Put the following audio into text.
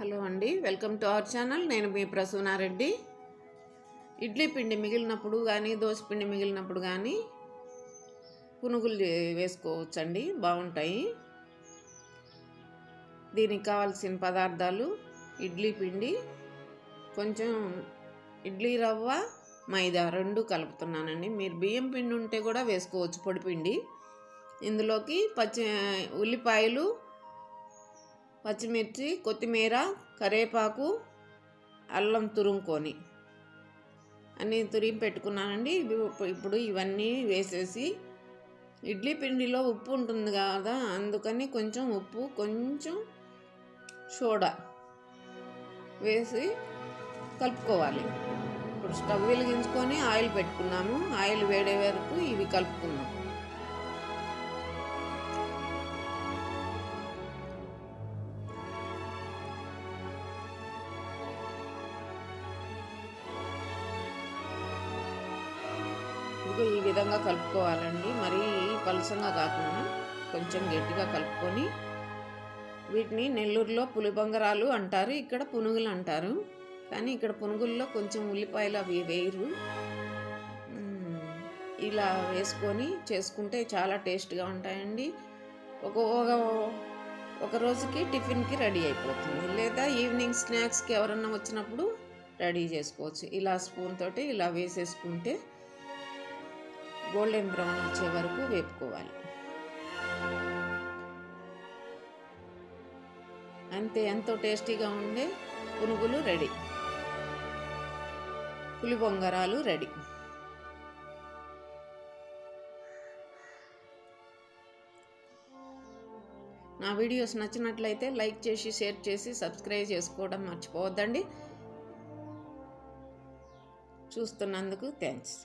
Hello అండి, welcome to our channel. నేను మీ ప్రసూనారెడ్డి. ఇడ్లీ పిండి మిగిలినప్పుడు కానీ దోశ పిండి మిగిలినప్పుడు కానీ పునుగులు వేసుకోవచ్చండి, బాగుంటాయి. దీనికి కావాల్సిన పదార్థాలు: ఇడ్లీ పిండి, కొంచెం ఇడ్లీ రవ్వ, మైదా రెండు కలుపుతున్నానండి. మీరు బియ్యం పిండి ఉంటే కూడా వేసుకోవచ్చు, పొడిపిండి. ఇందులోకి ఉల్లిపాయలు, పచ్చిమిర్చి, కొత్తిమీర, కరివేపాకు, అల్లం తురుముకొని అన్నీ తురిమి పెట్టుకున్నానండి. ఇప్పుడు ఇవన్నీ వేసేసి, ఇడ్లీ పిండిలో ఉప్పు ఉంటుంది కదా, అందుకని కొంచెం ఉప్పు, కొంచెం సోడా వేసి కలుపుకోవాలి. ఇప్పుడు స్టవ్ వెలిగించుకొని ఆయిల్ పెట్టుకున్నాము. ఆయిల్ వేడే వరకు ఇవి కలుపుకున్నాం. ఈ విధంగా కలుపుకోవాలండి, మరీ పలుచంగా కాకుండా కొంచెం గట్టిగా కలుపుకొని, వీటిని నెల్లూరులో పులిబంగరాలు అంటారు, ఇక్కడ పునుగులు అంటారు. కానీ ఇక్కడ పునుగుల్లో కొంచెం ఉల్లిపాయలు అవి వేయరు. ఇలా వేసుకొని చేసుకుంటే చాలా టేస్ట్గా ఉంటాయండి. ఒక రోజుకి టిఫిన్కి రెడీ అయిపోతుంది, లేదా ఈవినింగ్ స్నాక్స్కి ఎవరన్నా వచ్చినప్పుడు రెడీ చేసుకోవచ్చు. ఇలా స్పూన్ తోటి ఇలా వేసేసుకుంటే గోల్డెన్ బ్రౌన్ వచ్చే వరకు వేపుకోవాలి. అంతే, ఎంతో టేస్టీగా ఉండే పునుగులు రెడీ, పులిబొంగరాలు రెడీ. నా వీడియోస్ నచ్చినట్లయితే లైక్ చేసి, షేర్ చేసి, సబ్స్క్రైబ్ చేసుకోవడం మర్చిపోవద్దండి. చూస్తున్నందుకు థ్యాంక్స్.